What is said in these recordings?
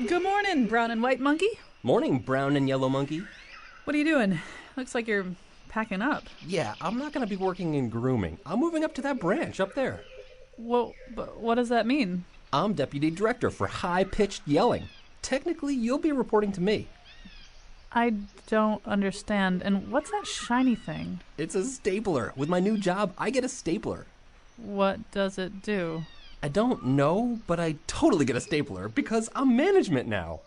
Good morning, brown and white monkey. Morning, brown and yellow monkey. What are you doing? Looks like you're packing up. Yeah, I'm not going to be working in grooming. I'm moving up to that branch up there. Well, but what does that mean? I'm deputy director for high-pitched yelling. Technically, you'll be reporting to me. I don't understand. And what's that shiny thing? It's a stapler. With my new job, I get a stapler. What does it do? I don't know, but I totally get a stapler because I'm management now.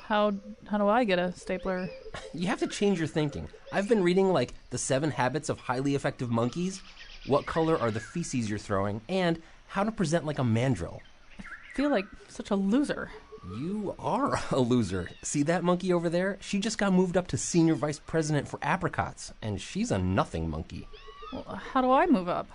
How do I get a stapler? You have to change your thinking. I've been reading, like, The 7 Habits of Highly Effective Monkeys, what color are the feces you're throwing, and how to present like a mandrill. I feel like such a loser. You are a loser. See that monkey over there? She just got moved up to senior vice president for apricots, and she's a nothing monkey. Well, how do I move up?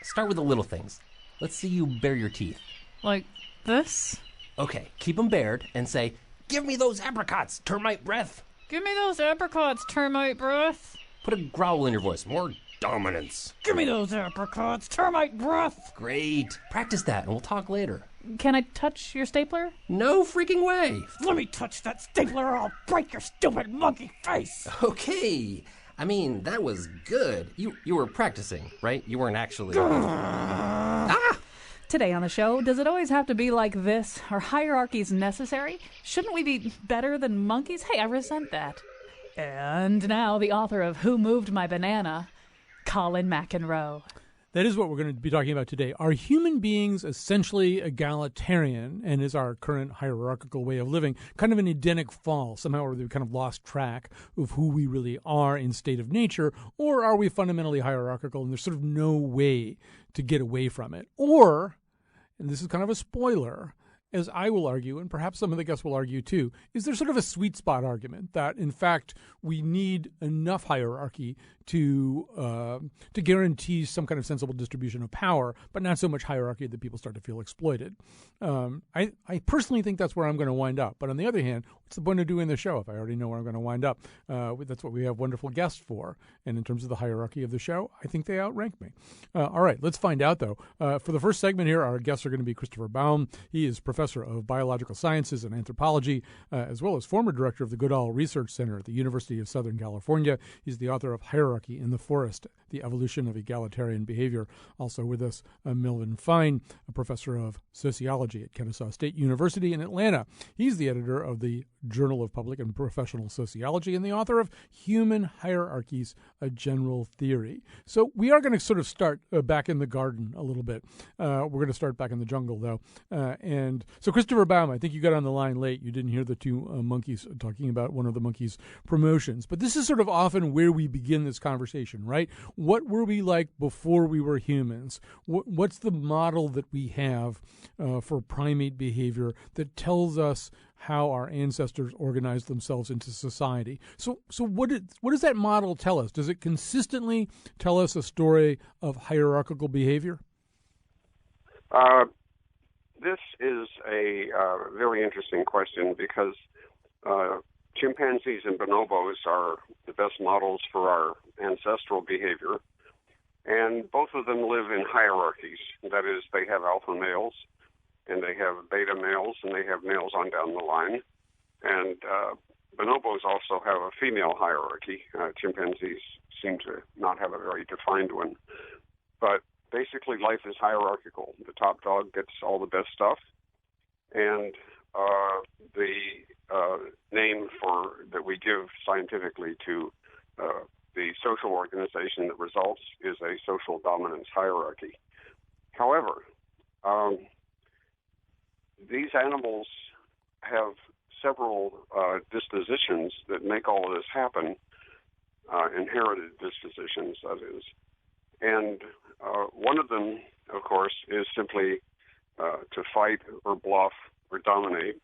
Start with the little things. Let's see you bare your teeth. Like this? Okay, keep them bared and say, "Give me those apricots, termite breath." Give me those apricots, termite breath. Put a growl in your voice, more dominance. Give me those apricots, termite breath. Great. Practice that and we'll talk later. Can I touch your stapler? No freaking way. Let me touch that stapler or I'll break your stupid monkey face. Okay. I mean, that was good. You were practicing, right? You weren't actually... Today on the show, does it always have to be like this? Are hierarchies necessary? Shouldn't we be better than monkeys? Hey, I resent that. And now the author of Who Moved My Banana, Colin McEnroe. That is what we're going to be talking about today. Are human beings essentially egalitarian, and is our current hierarchical way of living kind of an Edenic fall, somehow where we've kind of lost track of who we really are in state of nature, or are we fundamentally hierarchical and there's sort of no way to get away from it? Or, and this is kind of a spoiler, as I will argue, and perhaps some of the guests will argue too, is there sort of a sweet spot argument that, in fact, we need enough hierarchy to guarantee some kind of sensible distribution of power, but not so much hierarchy that people start to feel exploited. I personally think that's where I'm going to wind up. But on the other hand, what's the point of doing the show if I already know where I'm going to wind up? That's what we have wonderful guests for. And in terms of the hierarchy of the show, I think they outrank me. All right, let's find out, though. For the first segment here, our guests are going to be Christopher Baum. He is professor of biological sciences and anthropology, as well as former director of the Goodall Research Center at the University of Southern California. He's the author of Hierarchy in the Forest, The Evolution of Egalitarian Behavior. Also with us, Melvin Fine, a professor of sociology at Kennesaw State University in Atlanta. He's the editor of the Journal of Public and Professional Sociology and the author of Human Hierarchies, A General Theory. So we are going to sort of start back in the garden a little bit. We're going to start back in the jungle, though. And so Christopher Baum, I think you got on the line late. You didn't hear the two monkeys talking about one of the monkeys' promotions. But this is sort of often where we begin this conversation, right? What were we like before we were humans? What's the model that we have for primate behavior that tells us how our ancestors organized themselves into society? So what does that model tell us? Does it consistently tell us a story of hierarchical behavior? This is a very interesting question because chimpanzees and bonobos are the best models for our ancestral behavior, and both of them live in hierarchies. That is, they have alpha males, and they have beta males, and they have males on down the line. And bonobos also have a female hierarchy. Chimpanzees seem to not have a very defined one. But basically, life is hierarchical. The top dog gets all the best stuff, and the name that we give scientifically to the social organization that results is a social dominance hierarchy. However, these animals have several dispositions that make all of this happen, inherited dispositions, that is. And one of them, of course, is simply to fight or bluff or dominate.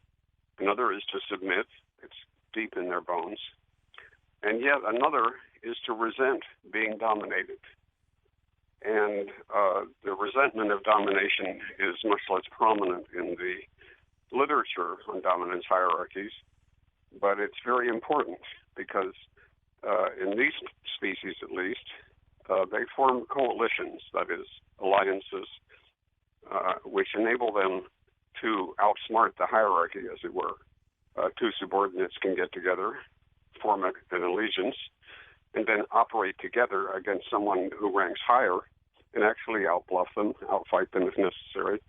Another is to submit. It's deep in their bones. And yet another is to resent being dominated. And the resentment of domination is much less prominent in the literature on dominance hierarchies, but it's very important because in these species, at least, they form coalitions, that is, alliances, which enable them to outsmart the hierarchy, as it were. Two subordinates can get together, form an allegiance, and then operate together against someone who ranks higher and actually outbluff them, outfight them if necessary,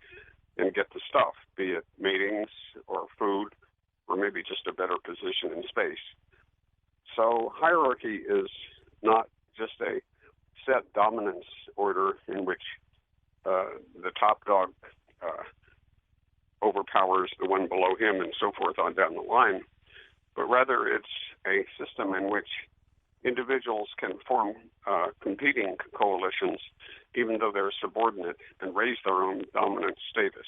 and get the stuff, be it matings or food or maybe just a better position in space. So hierarchy is not just a set dominance order in which the top dog overpowers the one below him and so forth on down the line, but rather it's a system in which individuals can form competing coalitions even though they're subordinate and raise their own dominant status.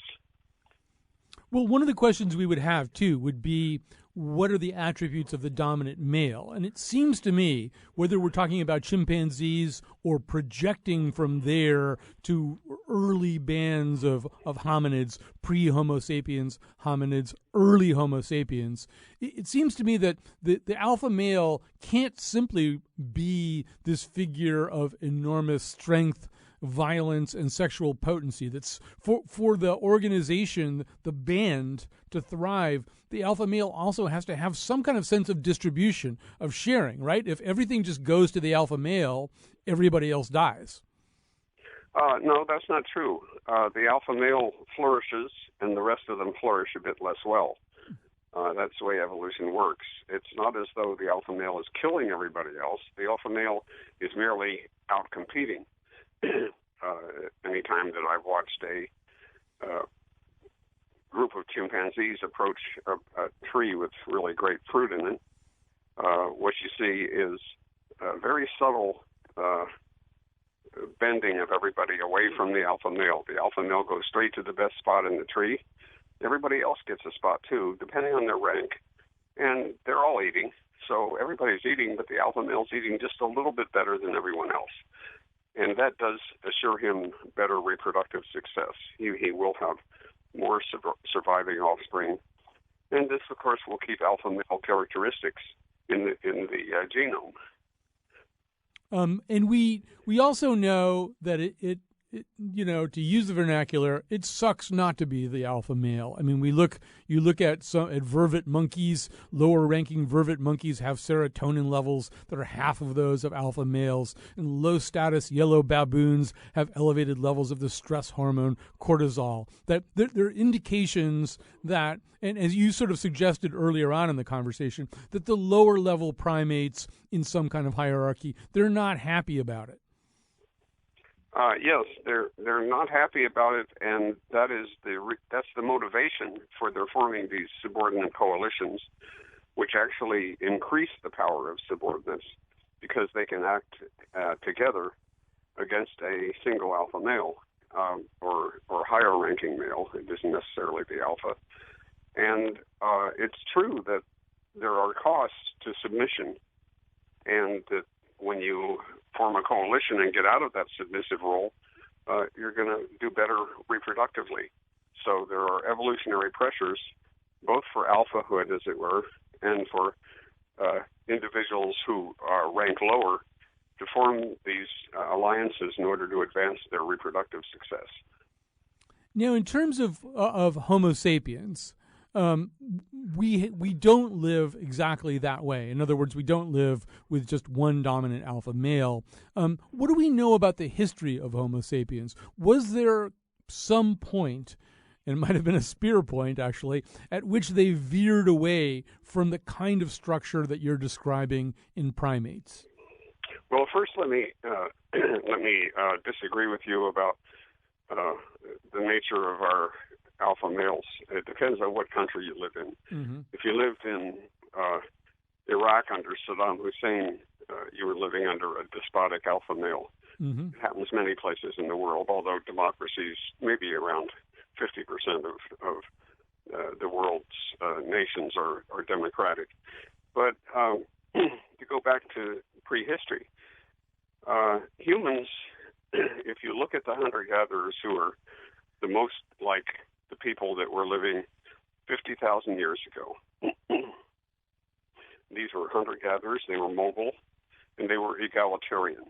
Well, one of the questions we would have, too, would be, what are the attributes of the dominant male? And it seems to me, whether we're talking about chimpanzees or projecting from there to early bands of hominids, pre-Homo sapiens hominids, early Homo sapiens, it seems to me that the alpha male can't simply be this figure of enormous strength, violence, and sexual potency. That's for the organization, the band, to thrive. The alpha male also has to have some kind of sense of distribution, of sharing, right? If everything just goes to the alpha male, everybody else dies. No, that's not true. The alpha male flourishes, and the rest of them flourish a bit less well. That's the way evolution works. It's not as though the alpha male is killing everybody else. The alpha male is merely out-competing. Any time that I've watched a group of chimpanzees approach a tree with really great fruit in it, what you see is a very subtle bending of everybody away from the alpha male. The alpha male goes straight to the best spot in the tree. Everybody else gets a spot too, depending on their rank. And they're all eating. So everybody's eating, but the alpha male's eating just a little bit better than everyone else. And that does assure him better reproductive success. He will have more surviving offspring. And this, of course, will keep alpha male characteristics in the genome. And we also know that it to use the vernacular, it sucks not to be the alpha male. I mean, you look at vervet monkeys. Lower ranking vervet monkeys have serotonin levels that are half of those of alpha males, and low status yellow baboons have elevated levels of the stress hormone cortisol. That there are indications that, and as you sort of suggested earlier on in the conversation, that the lower level primates in some kind of hierarchy, they're not happy about it. Yes, they're not happy about it, and that's the motivation for their forming these subordinate coalitions, which actually increase the power of subordinates because they can act together against a single alpha male or higher ranking male. It isn't necessarily the alpha, and it's true that there are costs to submission, and that when you form a coalition and get out of that submissive role, you're going to do better reproductively. So there are evolutionary pressures, both for alphahood, as it were, and for individuals who rank lower to form these alliances in order to advance their reproductive success. Now, in terms of Homo sapiens, we don't live exactly that way. In other words, we don't live with just one dominant alpha male. What do we know about the history of Homo sapiens? Was there some point, and it might have been a spear point actually, at which they veered away from the kind of structure that you're describing in primates? Well, first let me disagree with you about the nature of our alpha males. It depends on what country you live in. Mm-hmm. If you lived in Iraq under Saddam Hussein, you were living under a despotic alpha male. Mm-hmm. It happens many places in the world, although democracies, maybe around 50% of the world's nations are democratic. But to go back to prehistory, humans, if you look at the hunter-gatherers who are the most like the people that were living 50,000 years ago. These were hunter-gatherers, they were mobile, and they were egalitarian.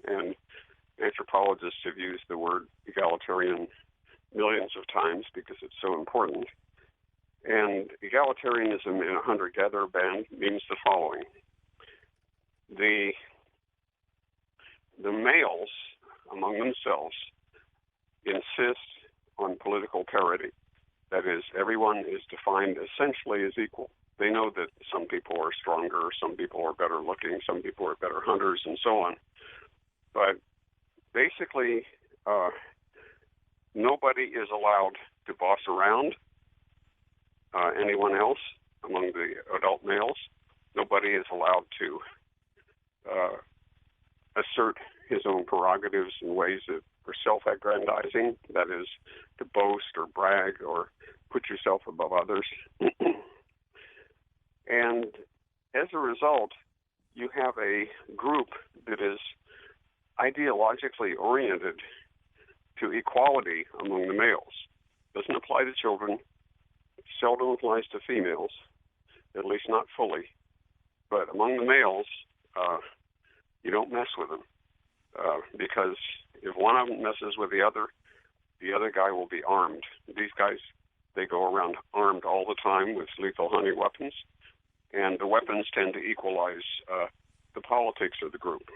And anthropologists have used the word egalitarian millions of times because it's so important. And egalitarianism in a hunter-gatherer band means the following. The males among themselves insist on political parity. That is, everyone is defined essentially as equal. They know that some people are stronger, some people are better looking, some people are better hunters, and so on. But basically, nobody is allowed to boss around anyone else among the adult males. Nobody is allowed to assert his own prerogatives in ways that are self-aggrandizing, that is, to boast or brag or put yourself above others. And as a result, you have a group that is ideologically oriented to equality among the males. Doesn't apply to children, seldom applies to females, at least not fully. But among the males, you don't mess with them because if one of them messes with the other guy will be armed. These guys, they go around armed all the time with lethal hunting weapons, and the weapons tend to equalize the politics of the group.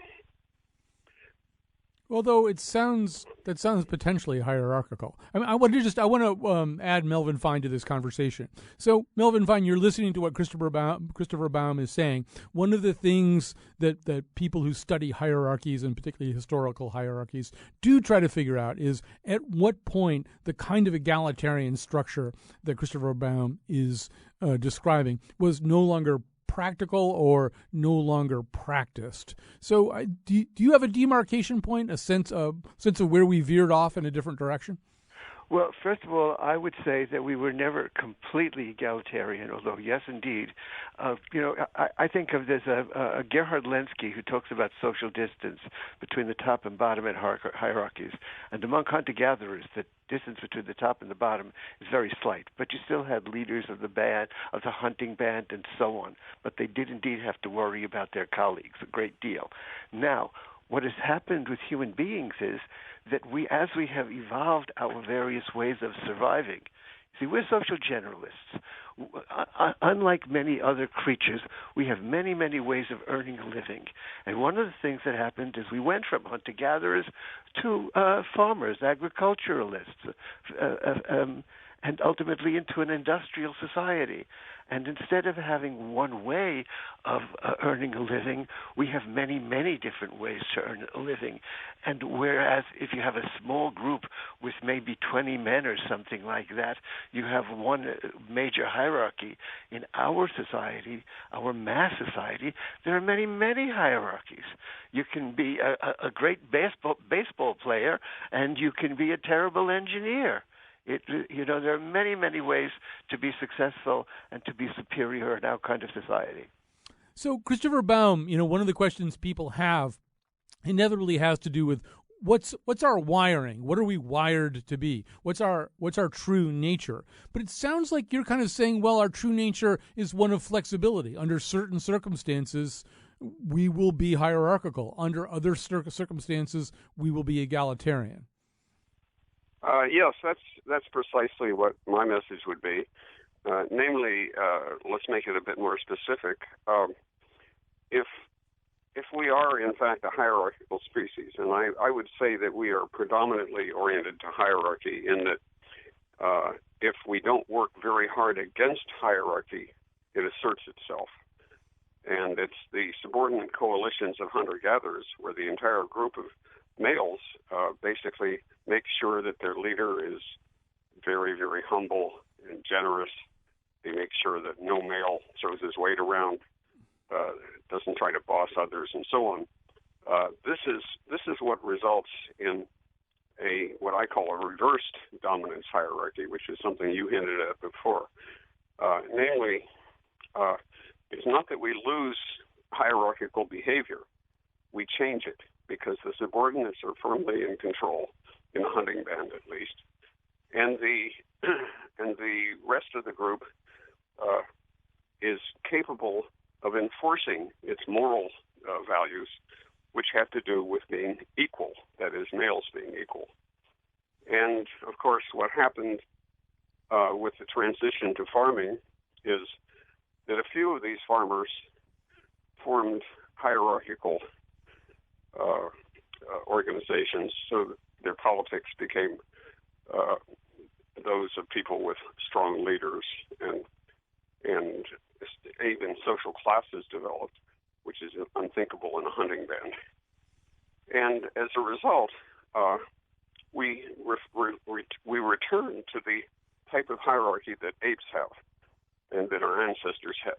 Although that sounds potentially hierarchical. I mean, I want to add Melvin Fine to this conversation. So, Melvin Fine, you're listening to what Christopher Baum is saying. One of the things that people who study hierarchies, and particularly historical hierarchies, do try to figure out is at what point the kind of egalitarian structure that Christopher Baum is describing was no longer practical or no longer practiced. So do you have a demarcation point, a sense of where we veered off in a different direction? Well, first of all, I would say that we were never completely egalitarian, although, yes, indeed. I think of there's a Gerhard Lenski who talks about social distance between the top and bottom in hierarchies. And among hunter-gatherers, the distance between the top and the bottom is very slight. But you still had leaders of the band, of the hunting band, and so on. But they did indeed have to worry about their colleagues a great deal. Now, what has happened with human beings is that as we have evolved our various ways of surviving, see, we're social generalists. Unlike many other creatures, we have many, many ways of earning a living. And one of the things that happened is we went from hunter-gatherers to farmers, agriculturalists, and ultimately into an industrial society. And instead of having one way of earning a living, we have many, many different ways to earn a living. And whereas if you have a small group with maybe 20 men or something like that, you have one major hierarchy. In our society, our mass society, there are many, many hierarchies. You can be a great baseball player, and you can be a terrible engineer. There are many, many ways to be successful and to be superior in our kind of society. So, Christopher Baum, one of the questions people have inevitably has to do with what's our wiring? What are we wired to be? What's our true nature? But it sounds like you're kind of saying, well, our true nature is one of flexibility. Under certain circumstances, we will be hierarchical. Under other circumstances, we will be egalitarian. Yes, that's precisely what my message would be. Namely, let's make it a bit more specific. If we are, in fact, a hierarchical species, and I would say that we are predominantly oriented to hierarchy in that if we don't work very hard against hierarchy, it asserts itself. And it's the subordinate coalitions of hunter-gatherers where the entire group of males basically make sure that their leader is very, very humble and generous. They make sure that no male throws his weight around, doesn't try to boss others, and so on. This is what results in what I call a reversed dominance hierarchy, which is something you hinted at before. Namely, it's not that we lose hierarchical behavior; we change it, because the subordinates are firmly in control, in the hunting band at least, and the rest of the group is capable of enforcing its moral values, which have to do with being equal, that is, males being equal. And, of course, what happened with the transition to farming is that a few of these farmers formed hierarchical organizations, so their politics became those of people with strong leaders, and even social classes developed, which is unthinkable in a hunting band. And as a result, we return to the type of hierarchy that apes have and that our ancestors had.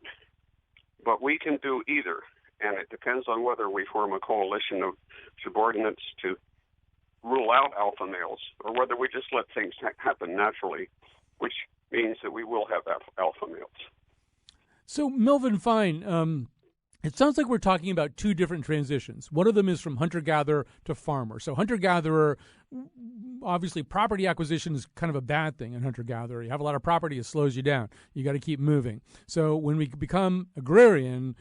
But we can do either, and it depends on whether we form a coalition of subordinates to rule out alpha males or whether we just let things happen naturally, which means that we will have alpha males. So, Melvin Fine, it sounds like we're talking about two different transitions. One of them is from hunter-gatherer to farmer. So hunter-gatherer, obviously property acquisition is kind of a bad thing in hunter-gatherer. You have a lot of property, it slows you down. You got to keep moving. So when we become agrarian,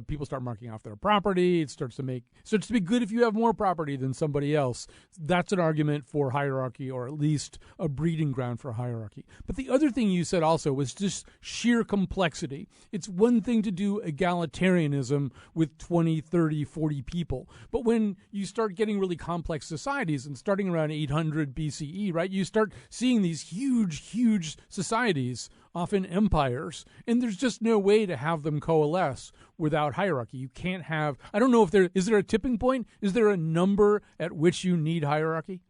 people start marking off their property. It starts to be good if you have more property than somebody else. That's an argument for hierarchy, or at least a breeding ground for hierarchy. But the other thing you said also was just sheer complexity. It's one thing to do egalitarianism with 20, 30, 40 people. But when you start getting really complex societies, and starting around 800 BCE, right, you start seeing these huge societies, often empires, and there's just no way to have them coalesce without hierarchy. You can't have, I don't know if is there a tipping point? Is there a number at which you need hierarchy?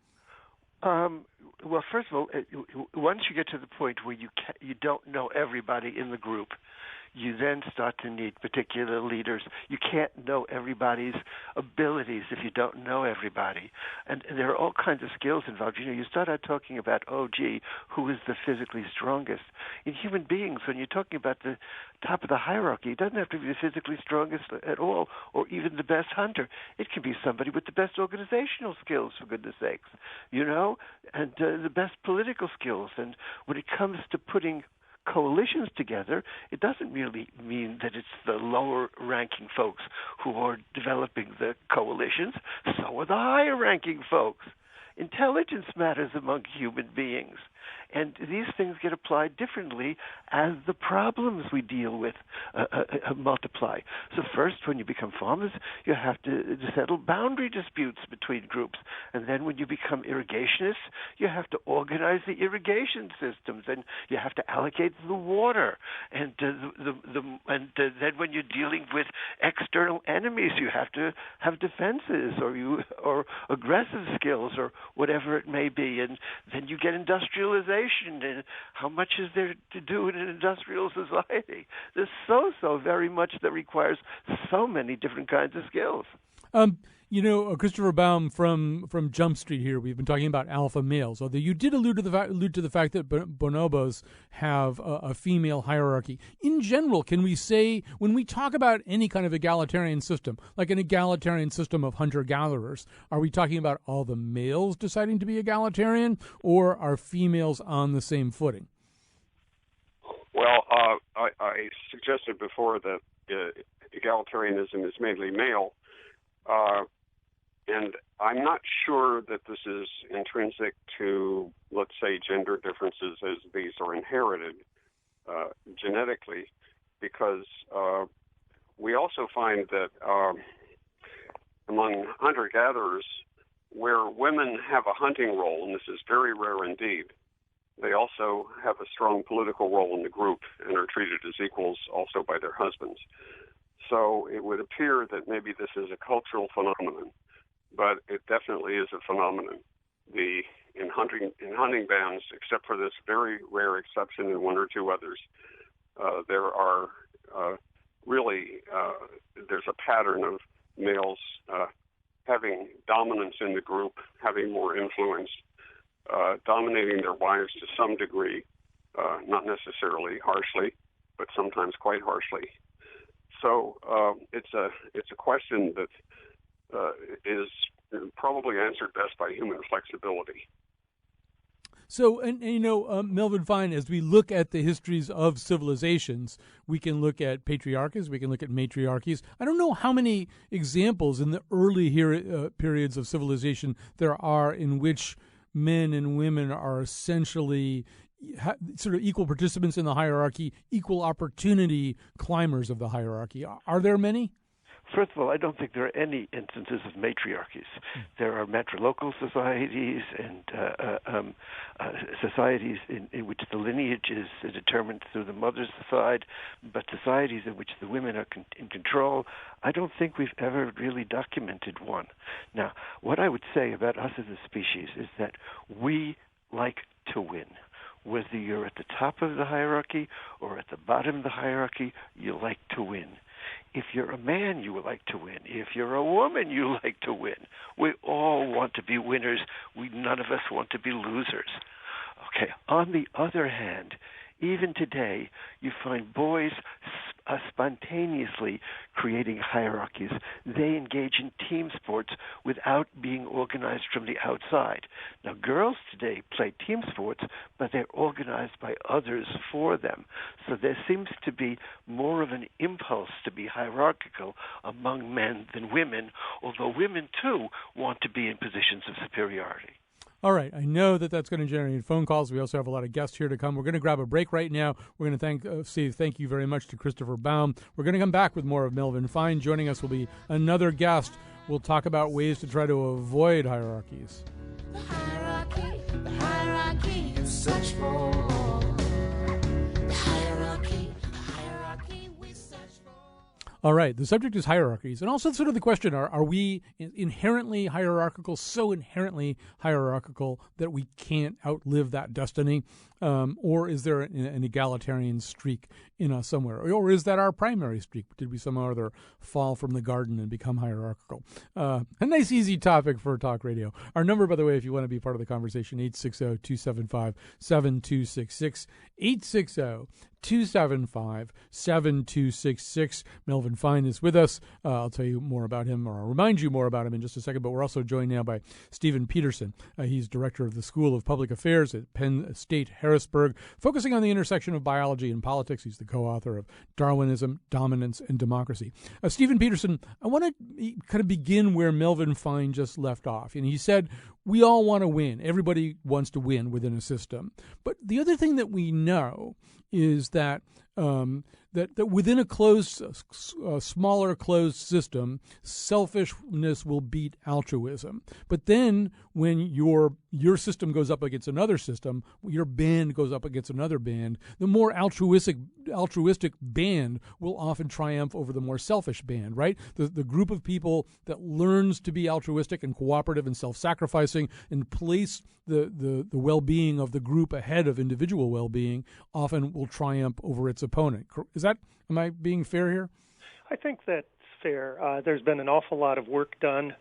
Well, first of all, once you get to the point where you don't know everybody in the group, you then start to need particular leaders. You can't know everybody's abilities if you don't know everybody. And there are all kinds of skills involved. You start out talking about, who is the physically strongest? In human beings, when you're talking about the top of the hierarchy, it doesn't have to be the physically strongest at all, or even the best hunter. It can be somebody with the best organizational skills, for goodness sakes, and the best political skills. And when it comes to putting coalitions together, it doesn't really mean that it's the lower-ranking folks who are developing the coalitions. So are the higher-ranking folks. Intelligence matters among human beings, and these things get applied differently as the problems we deal with multiply. So first, when you become farmers, you have to settle boundary disputes between groups, and then when you become irrigationists, you have to organize the irrigation systems, and you have to allocate the water, and then when you're dealing with external enemies, you have to have defenses or aggressive skills or whatever it may be, and then you get industrialization. And how much is there to do in an industrial society? There's so very much that requires so many different kinds of skills. Christopher Baum from Jump Street here, we've been talking about alpha males, although you did allude to the fact that bonobos have a female hierarchy. In general, can we say, when we talk about any kind of egalitarian system, like an egalitarian system of hunter-gatherers, are we talking about all the males deciding to be egalitarian, or are females on the same footing? Well, I suggested before that egalitarianism is mainly male, and I'm not sure that this is intrinsic to, let's say, gender differences as these are inherited genetically, because we also find that among hunter-gatherers, where women have a hunting role, and this is very rare indeed, they also have a strong political role in the group and are treated as equals also by their husbands. So it would appear that maybe this is a cultural phenomenon, but it definitely is a phenomenon. In hunting bands, except for this very rare exception and one or two others, there are there's a pattern of males having dominance in the group, having more influence, dominating their wives to some degree, not necessarily harshly, but sometimes quite harshly. So it's a question that is probably answered best by human flexibility. So, Melvin Fine, as we look at the histories of civilizations, we can look at patriarchies, we can look at matriarchies. I don't know how many examples in the early periods of civilization there are in which men and women are essentially sort of equal participants in the hierarchy, equal opportunity climbers of the hierarchy. Are there many? First of all, I don't think there are any instances of matriarchies. There are matrilocal societies and societies in which the lineage is determined through the mother's side, but societies in which the women are in control, I don't think we've ever really documented one. Now, what I would say about us as a species is that we like to win. Whether you're at the top of the hierarchy or at the bottom of the hierarchy, you like to win. If you're a man, you would like to win. If you're a woman, you like to win. We all want to be winners. None of us want to be losers. Okay. On the other hand, even today, you find boys spontaneously creating hierarchies. They engage in team sports without being organized from the outside. Now, girls today play team sports, but they're organized by others for them. So there seems to be more of an impulse to be hierarchical among men than women, although women, too, want to be in positions of superiority. All right. I know that's going to generate phone calls. We also have a lot of guests here to come. We're going to grab a break right now. We're going to say thank you very much to Christopher Baum. We're going to come back with more of Melvin Fine. Joining us will be another guest. We'll talk about ways to try to avoid hierarchies. The hierarchy you search for. The hierarchy we search for. All right. The subject is hierarchies. And also sort of the question, are we inherently hierarchical, so inherently hierarchical that we can't outlive that destiny? Or is there an egalitarian streak in us somewhere? Or is that our primary streak? Did we somehow or other fall from the garden and become hierarchical? A nice, easy topic for talk radio. Our number, by the way, if you want to be part of the conversation, 860-275-7266, 860-275-7266. Melvin Fine is with us. I'll tell you more about him, or I'll remind you more about him in just a second, but we're also joined now by Stephen Peterson. He's director of the School of Public Affairs at Penn State Harrisburg, focusing on the intersection of biology and politics. He's the co-author of Darwinism, Dominance, and Democracy. Stephen Peterson, I want to kind of begin where Melvin Fine just left off. And he said, we all want to win. Everybody wants to win within a system. But the other thing that we know is that that within a smaller closed system, selfishness will beat altruism. But then when your system goes up against another system, your band goes up against another band, the more altruistic band will often triumph over the more selfish band, right? The group of people that learns to be altruistic and cooperative and self-sacrificing and place the well-being of the group ahead of individual well-being often will triumph over its opponent. Am I being fair here? I think that's fair. There's been an awful lot of work done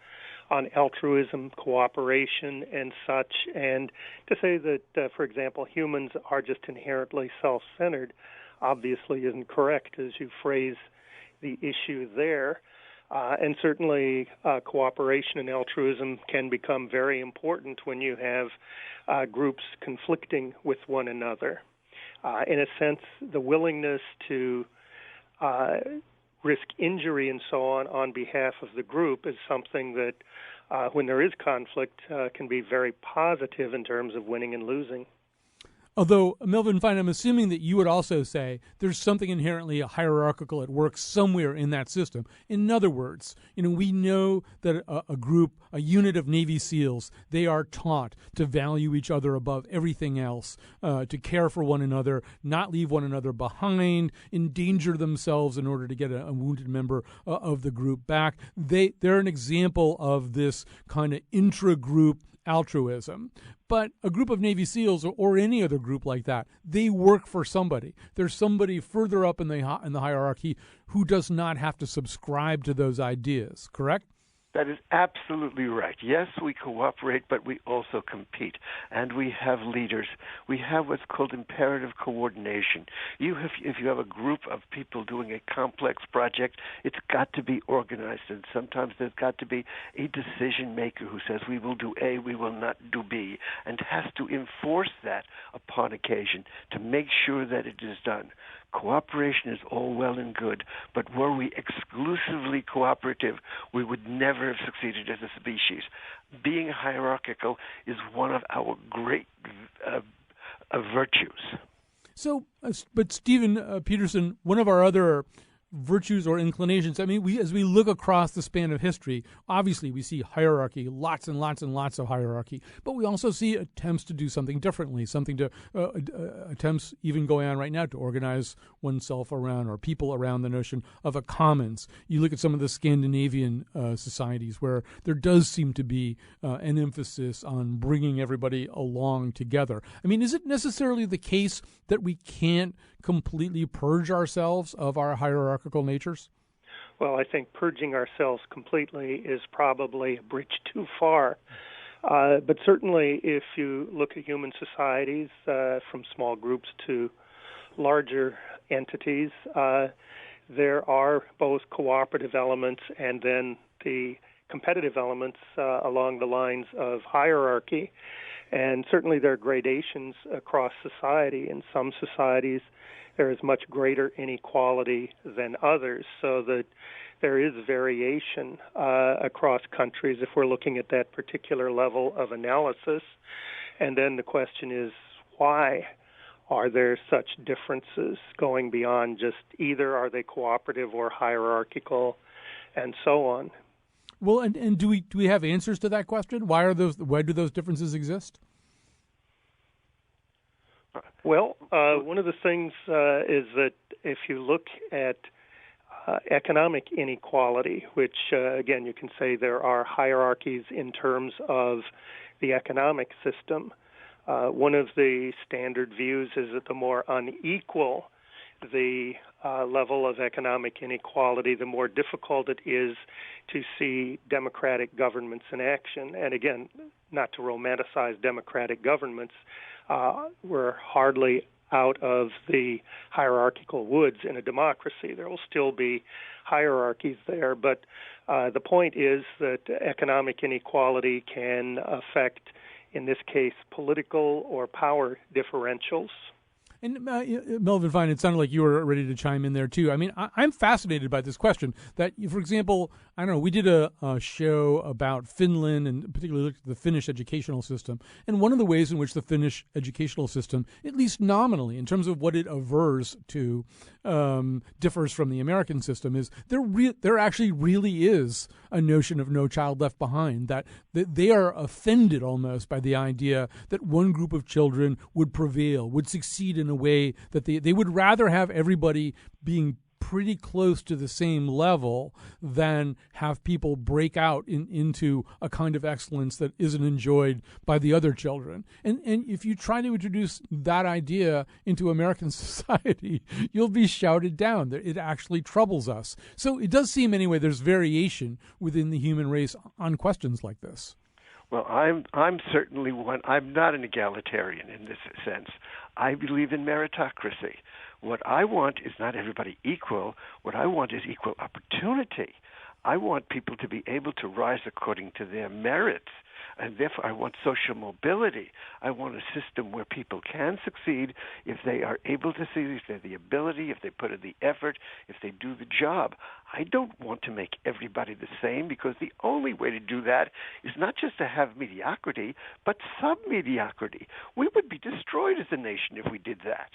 on altruism, cooperation, and such. And to say that, for example, humans are just inherently self-centered obviously isn't correct as you phrase the issue there. And certainly cooperation and altruism can become very important when you have groups conflicting with one another. In a sense, the willingness to risk injury and so on behalf of the group is something that, when there is conflict, can be very positive in terms of winning and losing. Although, Melvin Fine, I'm assuming that you would also say there's something inherently hierarchical at work somewhere in that system. In other words, we know that a group, a unit of Navy SEALs, they are taught to value each other above everything else, to care for one another, not leave one another behind, endanger themselves in order to get a wounded member of the group back. They're an example of this kind of intra-group altruism. But a group of Navy SEALs or any other group like that, they work for somebody. There's somebody further up in the hierarchy who does not have to subscribe to those ideas, correct? That is absolutely right. Yes, we cooperate, but we also compete. And we have leaders. We have what's called imperative coordination. If you have a group of people doing a complex project, it's got to be organized. And sometimes there's got to be a decision maker who says, we will do A, we will not do B, and has to enforce that upon occasion to make sure that it is done. Cooperation is all well and good, but were we exclusively cooperative, we would never have succeeded as a species. Being hierarchical is one of our great virtues. So, but Stephen Peterson, one of our other virtues or inclinations, I mean, as we look across the span of history, obviously we see hierarchy, lots and lots and lots of hierarchy, but we also see attempts to do something differently, attempts even going on right now to organize oneself around or people around the notion of a commons. You look at some of the Scandinavian societies where there does seem to be an emphasis on bringing everybody along together. I mean, is it necessarily the case that we can't completely purge ourselves of our hierarchical natures? Well, I think purging ourselves completely is probably a bridge too far. But certainly if you look at human societies, from small groups to larger entities, there are both cooperative elements and then the competitive elements along the lines of hierarchy. And certainly there are gradations across society. In some societies, there is much greater inequality than others, so that there is variation across countries if we're looking at that particular level of analysis. And then the question is, why are there such differences going beyond just either are they cooperative or hierarchical, and so on? Well, and do we have answers to that question? Why do those differences exist? Well, one of the things is that if you look at economic inequality, which again you can say there are hierarchies in terms of the economic system, one of the standard views is that the more unequal the level of economic inequality, the more difficult it is to see democratic governments in action. And again, not to romanticize democratic governments, we're hardly out of the hierarchical woods in a democracy. There will still be hierarchies there, but the point is that economic inequality can affect, in this case, political or power differentials. And Melvin Fine, it sounded like you were ready to chime in there too. I mean, I'm fascinated by this question. That, for example, I don't know, we did a show about Finland and particularly looked at the Finnish educational system. And one of the ways in which the Finnish educational system, at least nominally, in terms of what it avers to, differs from the American system is there actually really is a notion of no child left behind, that they are offended almost by the idea that one group of children would prevail, would succeed in a way that they would rather have everybody being pretty close to the same level than have people break out into a kind of excellence that isn't enjoyed by the other children. And if you try to introduce that idea into American society, you'll be shouted down. It actually troubles us. So it does seem, anyway, there's variation within the human race on questions like this. Well, I'm certainly one. I'm not an egalitarian in this sense. I believe in meritocracy. What I want is not everybody equal. What I want is equal opportunity. I want people to be able to rise according to their merits, and therefore I want social mobility. I want a system where people can succeed if they are able to succeed, if they have the ability, if they put in the effort, if they do the job. I don't want to make everybody the same, because the only way to do that is not just to have mediocrity, but sub-mediocrity. We would be destroyed as a nation if we did that.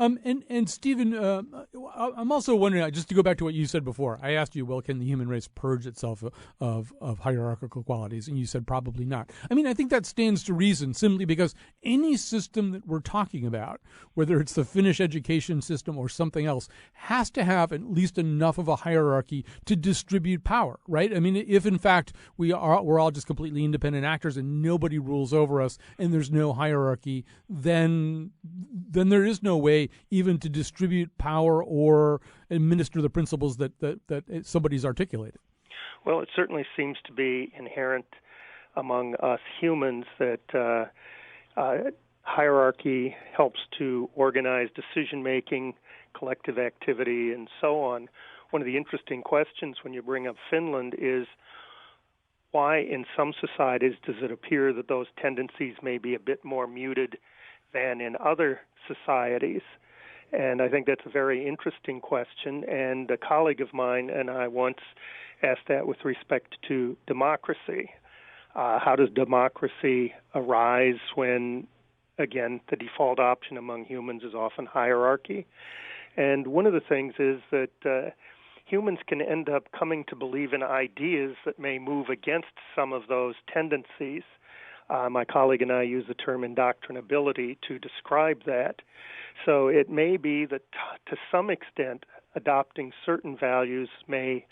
And Stephen, I'm also wondering, just to go back to what you said before, I asked you, well, can the human race purge itself of hierarchical qualities? And you said probably not. I mean, I think that stands to reason, simply because any system that we're talking about, whether it's the Finnish education system or something else, has to have at least enough of a hierarchy to distribute power, right? I mean, if in fact we're all just completely independent actors and nobody rules over us and there's no hierarchy, then there is no way even to distribute power or administer the principles that somebody's articulated. Well, it certainly seems to be inherent among us humans that hierarchy helps to organize decision-making, collective activity, and so on. One of the interesting questions when you bring up Finland is, why in some societies does it appear that those tendencies may be a bit more muted than in other societies? And I think that's a very interesting question. And a colleague of mine and I once asked that with respect to democracy. How does democracy arise when, again, the default option among humans is often hierarchy? And one of the things is that humans can end up coming to believe in ideas that may move against some of those tendencies. My colleague and I use the term indoctrinability to describe that. So it may be that to some extent, adopting certain values may,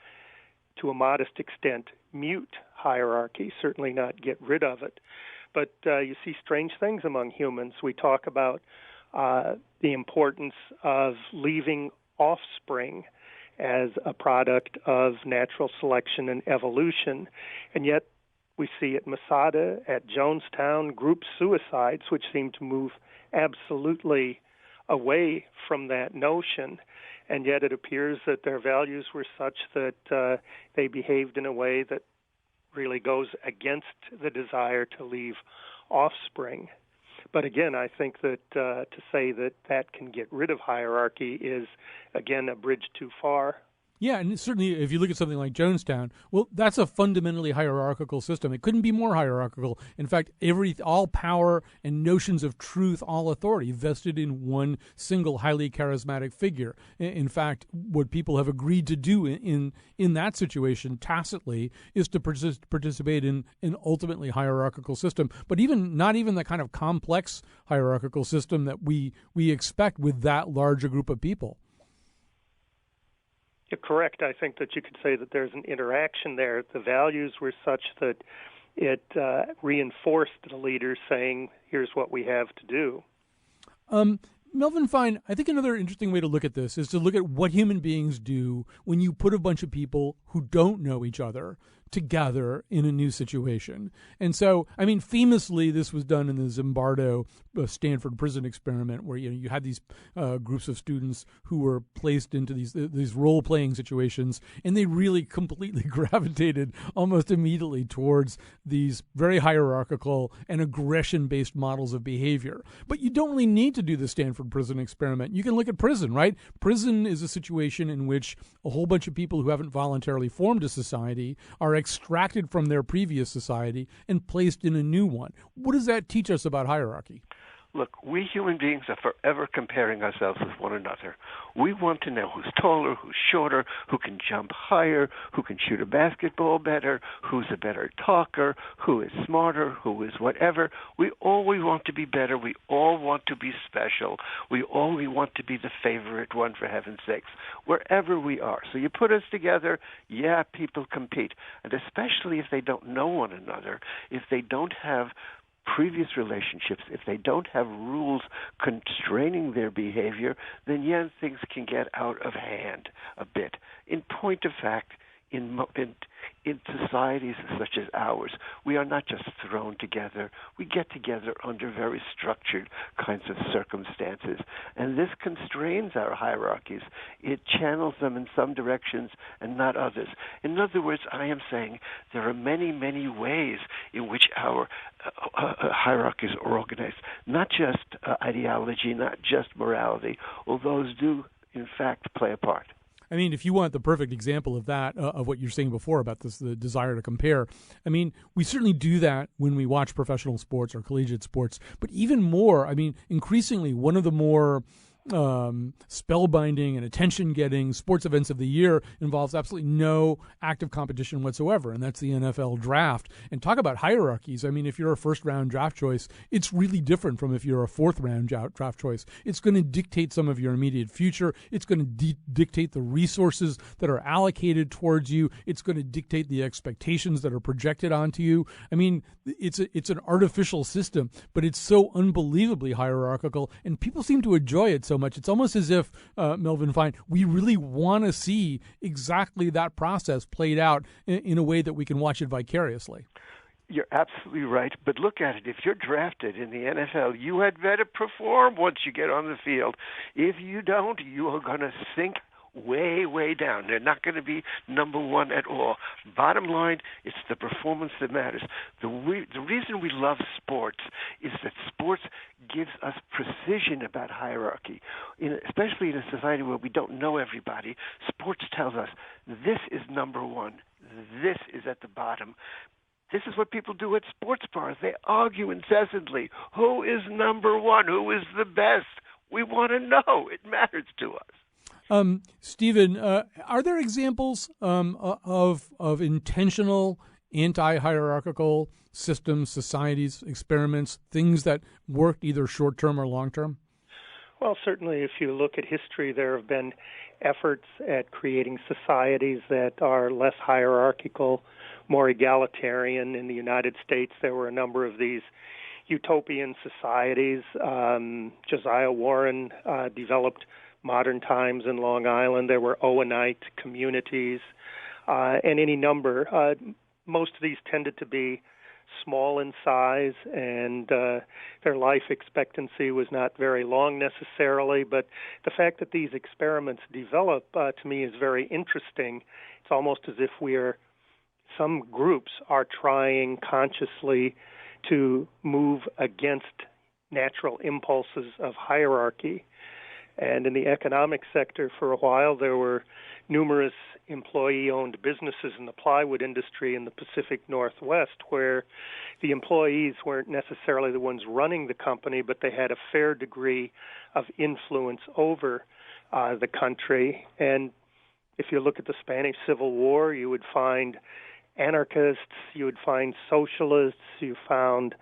to a modest extent, mute hierarchy, certainly not get rid of it. But you see strange things among humans. We talk about the importance of leaving offspring as a product of natural selection and evolution, and yet we see at Masada, at Jonestown, group suicides, which seem to move absolutely away from that notion, and yet it appears that their values were such that they behaved in a way that really goes against the desire to leave offspring. But again, I think that to say that that can get rid of hierarchy is, again, a bridge too far. Yeah, and certainly if you look at something like Jonestown, well, that's a fundamentally hierarchical system. It couldn't be more hierarchical. In fact, all power and notions of truth, all authority vested in one single highly charismatic figure. In fact, what people have agreed to do in that situation tacitly is to participate in an ultimately hierarchical system, but not even the kind of complex hierarchical system that we expect with that large a group of people. You're correct. I think that you could say that there's an interaction there. The values were such that it reinforced the leaders saying, here's what we have to do. Melvin Fine, I think another interesting way to look at this is to look at what human beings do when you put a bunch of people who don't know each other together in a new situation. And so, I mean, famously, this was done in the Zimbardo Stanford prison experiment, where you had these groups of students who were placed into these role-playing situations, and they really completely gravitated almost immediately towards these very hierarchical and aggression-based models of behavior. But you don't really need to do the Stanford prison experiment. You can look at prison, right? Prison is a situation in which a whole bunch of people who haven't voluntarily formed a society are extracted from their previous society and placed in a new one. What does that teach us about hierarchy? Look, we human beings are forever comparing ourselves with one another. We want to know who's taller, who's shorter, who can jump higher, who can shoot a basketball better, who's a better talker, who is smarter, who is whatever. We always want to be better. We all want to be special. We always want to be the favorite one, for heaven's sakes, wherever we are. So you put us together, yeah, people compete. And especially if they don't know one another, if they don't have previous relationships, if they don't have rules constraining their behavior, then yes, things can get out of hand a bit. In point of fact, in societies such as ours, we are not just thrown together. We get together under very structured kinds of circumstances. And this constrains our hierarchies. It channels them in some directions and not others. In other words, I am saying there are many, many ways in which our hierarchies are organized. Not just ideology, not just morality, although those do, in fact, play a part. I mean, if you want the perfect example of that, of what you're saying before about this, the desire to compare, I mean, we certainly do that when we watch professional sports or collegiate sports. But even more, I mean, increasingly, one of the more spellbinding and attention-getting sports events of the year involves absolutely no active competition whatsoever, and that's the NFL draft. And talk about hierarchies. I mean, if you're a first-round draft choice, it's really different from if you're a fourth-round draft choice. It's going to dictate some of your immediate future. It's going to dictate the resources that are allocated towards you. It's going to dictate the expectations that are projected onto you. I mean, it's an artificial system, but it's so unbelievably hierarchical, and people seem to enjoy it so much. It's almost as if, Melvin Fine, we really want to see exactly that process played out in a way that we can watch it vicariously. You're absolutely right. But look at it. If you're drafted in the NFL, you had better perform once you get on the field. If you don't, you are going to sink way, way down. They're not going to be number one at all. Bottom line, it's the performance that matters. The reason we love sports is that sports gives us precision about hierarchy. Especially in a society where we don't know everybody, sports tells us this is number one, this is at the bottom. This is what people do at sports bars. They argue incessantly. Who is number one? Who is the best? We want to know. It matters to us. Stephen, are there examples of intentional anti-hierarchical systems, societies, experiments, things that worked either short-term or long-term? Well, certainly if you look at history, there have been efforts at creating societies that are less hierarchical, more egalitarian. In the United States, there were a number of these utopian societies. Josiah Warren developed Modern Times in Long Island. There were Owenite communities, and any number. Most of these tended to be small in size, and their life expectancy was not very long necessarily. But the fact that these experiments develop, to me, is very interesting. It's almost as if some groups are trying consciously to move against natural impulses of hierarchy. And in the economic sector for a while, there were numerous employee-owned businesses in the plywood industry in the Pacific Northwest where the employees weren't necessarily the ones running the company, but they had a fair degree of influence over the country. And if you look at the Spanish Civil War, you would find anarchists, you would find socialists, you found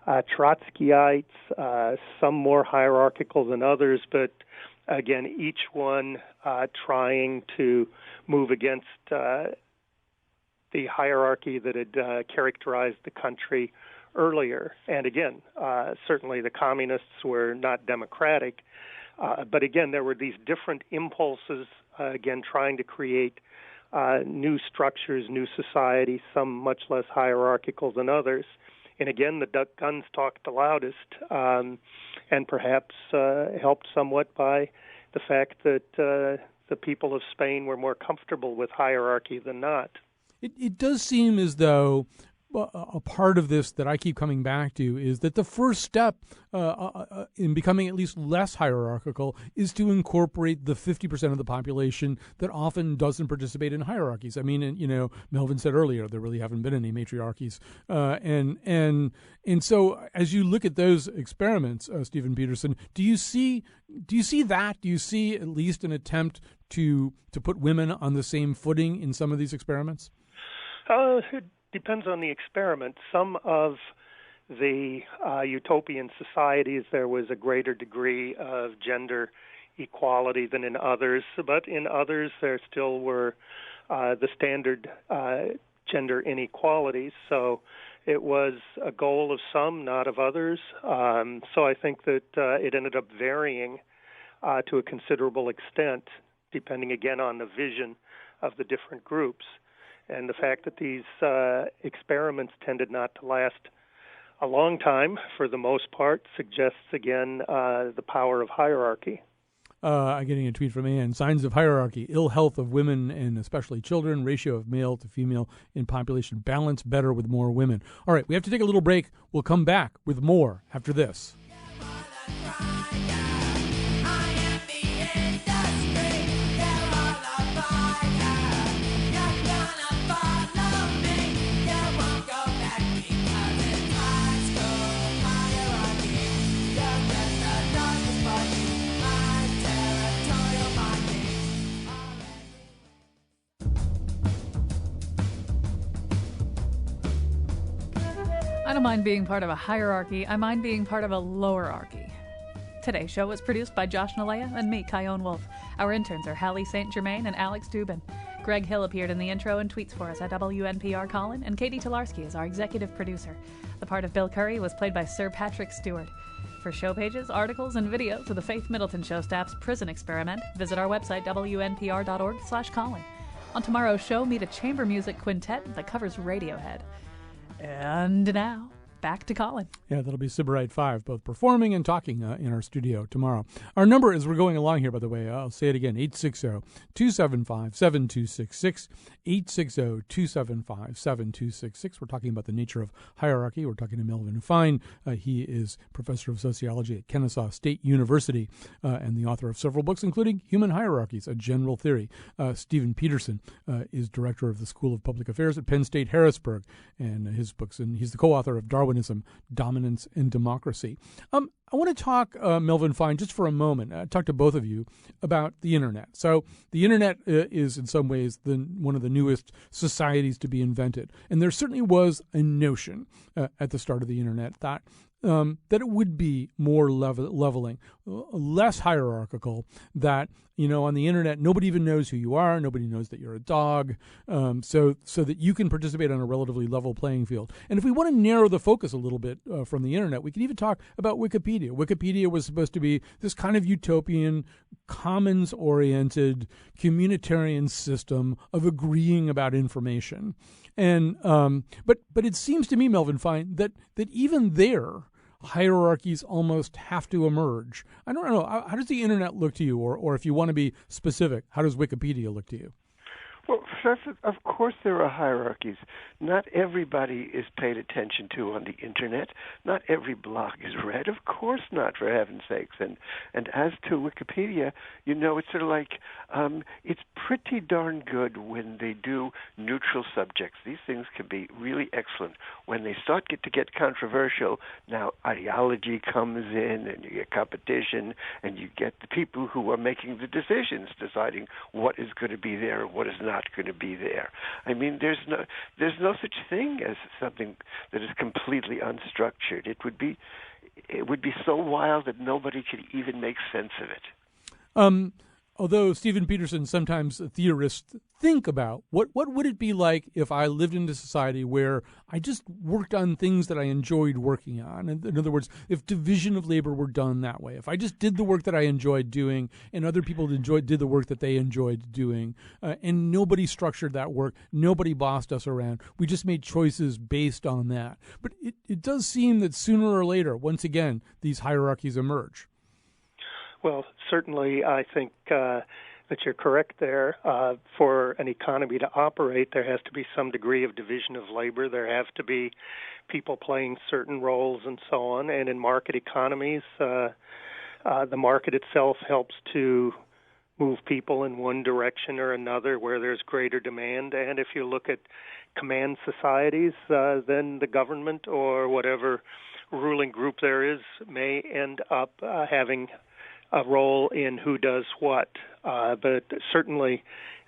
Trotskyites, some more hierarchical than others, but again, each one trying to move against the hierarchy that had characterized the country earlier. And again, certainly the communists were not democratic, but again, there were these different impulses, again, trying to create new structures, new societies, some much less hierarchical than others. And again, the guns talked the loudest, and perhaps helped somewhat by the fact that the people of Spain were more comfortable with hierarchy than not. It does seem as though a part of this that I keep coming back to is that the first step in becoming at least less hierarchical is to incorporate the 50% of the population that often doesn't participate in hierarchies. I mean, Melvin said earlier there really haven't been any matriarchies, and so as you look at those experiments, Stephen Peterson, do you see that? Do you see at least an attempt to put women on the same footing in some of these experiments? It depends on the experiment. Some of the utopian societies, there was a greater degree of gender equality than in others, but in others there still were the standard gender inequalities. So it was a goal of some, not of others. So I think that it ended up varying to a considerable extent, depending again on the vision of the different groups. And the fact that these experiments tended not to last a long time, for the most part, suggests, again, the power of hierarchy. I'm getting a tweet from Ann. Signs of hierarchy: ill health of women and especially children, ratio of male to female in population, balance better with more women. All right, we have to take a little break. We'll come back with more after this. I don't mind being part of a hierarchy. I mind being part of a lowerarchy. Today's show was produced by Josh Nalea and me, Kyone Wolf. Our interns are Hallie St. Germain and Alex Dubin. Greg Hill appeared in the intro and tweets for us at WNPR Colin, and Katie Tolarski is our executive producer. The part of Bill Curry was played by Sir Patrick Stewart. For show pages, articles, and videos of the Faith Middleton Show staff's prison experiment, visit our website, wnpr.org/Colin. On tomorrow's show, meet a chamber music quintet that covers Radiohead. And now, back to Colin. Yeah, that'll be Sybarite 5, both performing and talking in our studio tomorrow. Our number, as we're going along here, by the way, I'll say it again, 860-275-7266, 860-275-7266. We're talking about the nature of hierarchy. We're talking to Melvin Fine. He is professor of sociology at Kennesaw State University and the author of several books, including Human Hierarchies, A General Theory. Stephen Peterson is director of the School of Public Affairs at Penn State Harrisburg, and his books, and he's the co-author of Darwinism, Dominance, and Democracy. I want to talk, Melvin Fine, just for a moment, talk to both of you about the Internet. So the Internet is in some ways one of the newest societies to be invented. And there certainly was a notion at the start of the Internet that it would be more leveling, less hierarchical, that, on the Internet, nobody even knows who you are. Nobody knows that you're a dog, so that you can participate on a relatively level playing field. And if we want to narrow the focus a little bit from the Internet, we can even talk about Wikipedia. Wikipedia was supposed to be this kind of utopian, commons-oriented, communitarian system of agreeing about information. And but it seems to me, Melvin Fine, that even there, hierarchies almost have to emerge. I don't know. How does the Internet look to you? Or if you want to be specific, how does Wikipedia look to you? Well, first, of course there are hierarchies. Not everybody is paid attention to on the Internet. Not every blog is read. Of course not, for heaven's sakes. And as to Wikipedia, it's sort of like it's pretty darn good when they do neutral subjects. These things can be really excellent. When they start to get controversial, now ideology comes in, and you get competition, and you get the people who are making the decisions, deciding what is going to be there and what is not going to be there. I mean, there's no such thing as something that is completely unstructured. It would be so wild that nobody could even make sense of it. Although Stephen Peterson, sometimes theorists think about what would it be like if I lived in a society where I just worked on things that I enjoyed working on. In other words, if division of labor were done that way, if I just did the work that I enjoyed doing and other people did the work that they enjoyed doing, and nobody structured that work, nobody bossed us around, we just made choices based on that. But it does seem that sooner or later, once again, these hierarchies emerge. Well, certainly I think that you're correct there. For an economy to operate, there has to be some degree of division of labor. There have to be people playing certain roles and so on. And in market economies, the market itself helps to move people in one direction or another where there's greater demand. And if you look at command societies, then the government or whatever ruling group there is may end up having a role in who does what. But certainly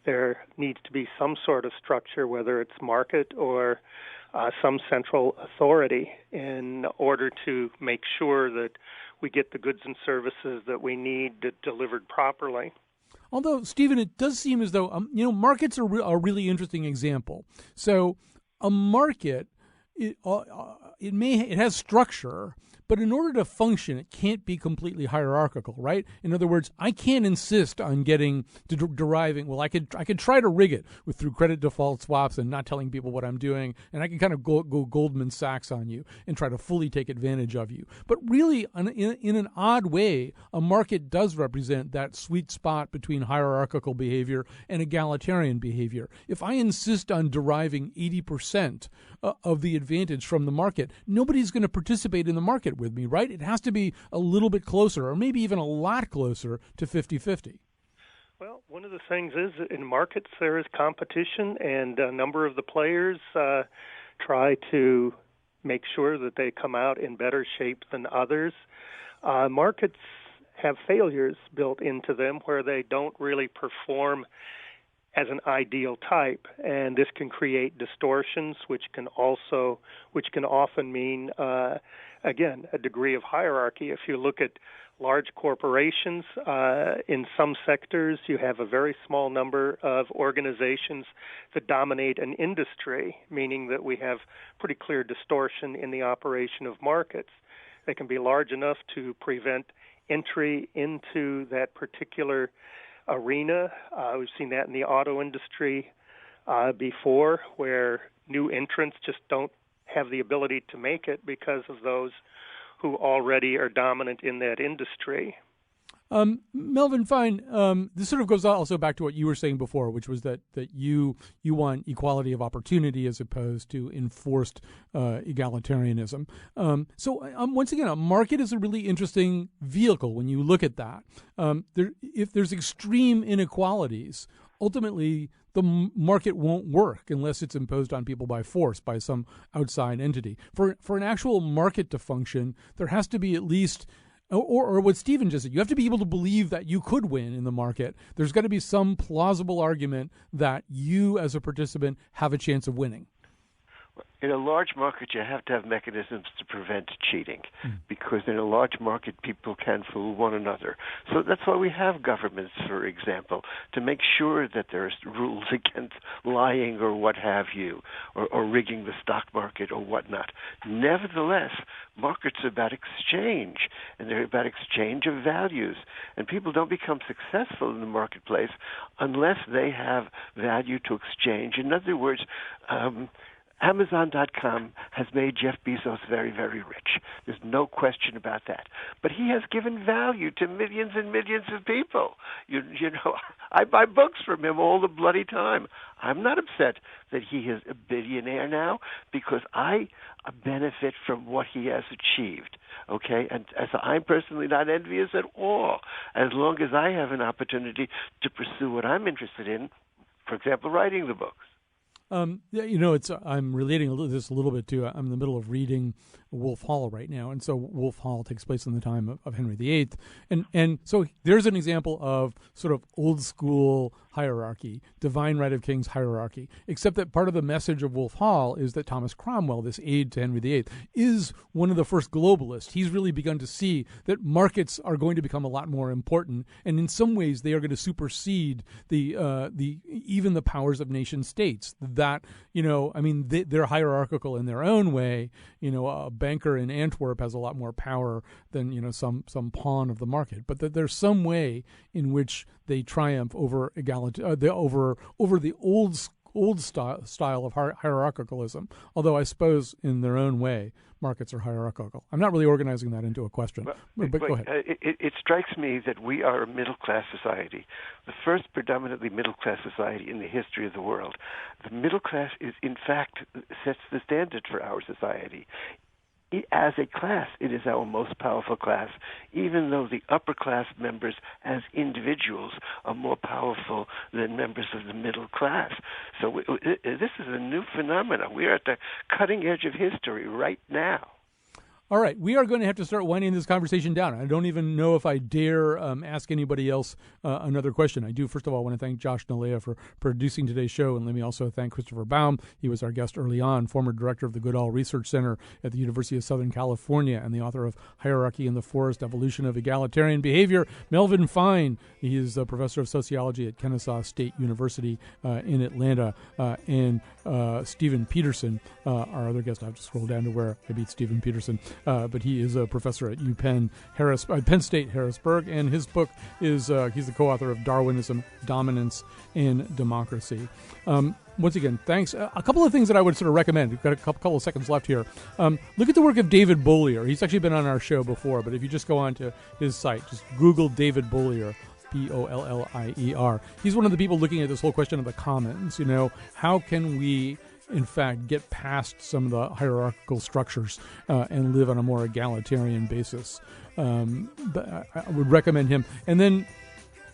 there needs to be some sort of structure, whether it's market or some central authority, in order to make sure that we get the goods and services that we need delivered properly. Although, Stephen, it does seem as though, markets are a really interesting example. So a market, it has structure, but in order to function, it can't be completely hierarchical, right? In other words, I can't insist on deriving. Well, I could try to rig it through credit default swaps and not telling people what I'm doing, and I can kind of go Goldman Sachs on you and try to fully take advantage of you. But really, in an odd way, a market does represent that sweet spot between hierarchical behavior and egalitarian behavior. If I insist on deriving 80% of the advantage from the market, nobody's going to participate in the market with me, right? It has to be a little bit closer, or maybe even a lot closer to 50-50. Well, one of the things is in markets there is competition, and a number of the players try to make sure that they come out in better shape than others. Markets have failures built into them where they don't really perform as an ideal type, and this can create distortions, which can often mean, again, a degree of hierarchy. If you look at large corporations, in some sectors, you have a very small number of organizations that dominate an industry, meaning that we have pretty clear distortion in the operation of markets. They can be large enough to prevent entry into that particular arena. We've seen that in the auto industry before, where new entrants just don't have the ability to make it because of those who already are dominant in that industry. Melvin Fine, this sort of goes also back to what you were saying before, which was that you want equality of opportunity as opposed to enforced egalitarianism. Once again, a market is a really interesting vehicle when you look at that. If there's extreme inequalities, ultimately the market won't work unless it's imposed on people by force, by some outside entity. For an actual market to function, there has to be at least, or what Stephen just said, you have to be able to believe that you could win in the market. There's got to be some plausible argument that you as a participant have a chance of winning. In a large market, you have to have mechanisms to prevent cheating, because in a large market, people can fool one another. So that's why we have governments, for example, to make sure that there's rules against lying or what have you, or rigging the stock market or whatnot. Nevertheless, markets are about exchange, and they're about exchange of values. And people don't become successful in the marketplace unless they have value to exchange. In other words, Amazon.com has made Jeff Bezos very, very rich. There's no question about that. But he has given value to millions and millions of people. You know, I buy books from him all the bloody time. I'm not upset that he is a billionaire now, because I benefit from what he has achieved. Okay? And as I'm personally not envious at all, as long as I have an opportunity to pursue what I'm interested in, for example, writing the books. I'm relating this a little bit to, I'm in the middle of reading Wolf Hall right now, and so Wolf Hall takes place in the time of Henry VIII, and so there's an example of sort of old school hierarchy, divine right of kings hierarchy, except that part of the message of Wolf Hall is that Thomas Cromwell, this aide to Henry VIII, is one of the first globalists. He's really begun to see that markets are going to become a lot more important, and in some ways they are going to supersede even the powers of nation states. That, they're hierarchical in their own way. A banker in Antwerp has a lot more power than some pawn of the market, but that there's some way in which they triumph over over the old style of hierarchicalism. Although I suppose in their own way markets are hierarchical. I'm not really organizing that into a question, but go ahead. It strikes me that we are a middle-class society, the first predominantly middle-class society in the history of the world. The middle class is, in fact, sets the standard for our society. As a class, it is our most powerful class, even though the upper class members as individuals are more powerful than members of the middle class. So this is a new phenomenon. We are at the cutting edge of history right now. All right, we are going to have to start winding this conversation down. I don't even know if I dare ask anybody else another question. I do, first of all, want to thank Josh Nalea for producing today's show, and let me also thank Christopher Baum. He was our guest early on, former director of the Goodall Research Center at the University of Southern California and the author of Hierarchy in the Forest, Evolution of Egalitarian Behavior. Melvin Fine, he is a professor of sociology at Kennesaw State University in Atlanta, and Stephen Peterson, our other guest. I have to scroll down to where I beat Stephen Peterson. But he is a professor at Penn State Harrisburg, and his book is he's the co-author of Darwinism, Dominance, and Democracy. Once again, thanks. A couple of things that I would sort of recommend. We've got a couple of seconds left here. Look at the work of David Bollier. He's actually been on our show before, but if you just go on to his site, just Google David Bollier. Bollier. He's one of the people looking at this whole question of the commons. How can we in fact, get past some of the hierarchical structures and live on a more egalitarian basis. But I would recommend him. And then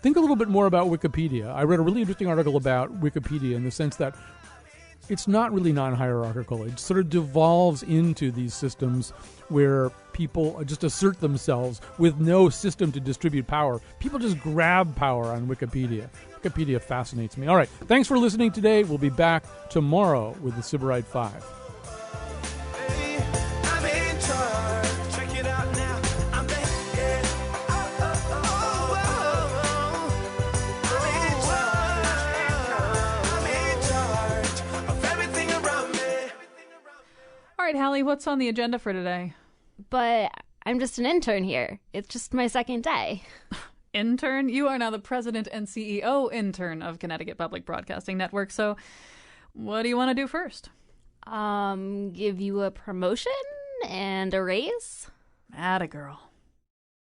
think a little bit more about Wikipedia. I read a really interesting article about Wikipedia in the sense that it's not really non-hierarchical. It sort of devolves into these systems where people just assert themselves with no system to distribute power. People just grab power on Wikipedia. Wikipedia fascinates me. All right, thanks for listening today. We'll be back tomorrow with the Sybarite 5. All right, Hallie, what's on the agenda for today? But I'm just an intern here. It's just my second day. Intern? You are now the president and CEO intern of Connecticut Public Broadcasting Network, so what do you want to do first? Give you a promotion and a raise? Atta girl.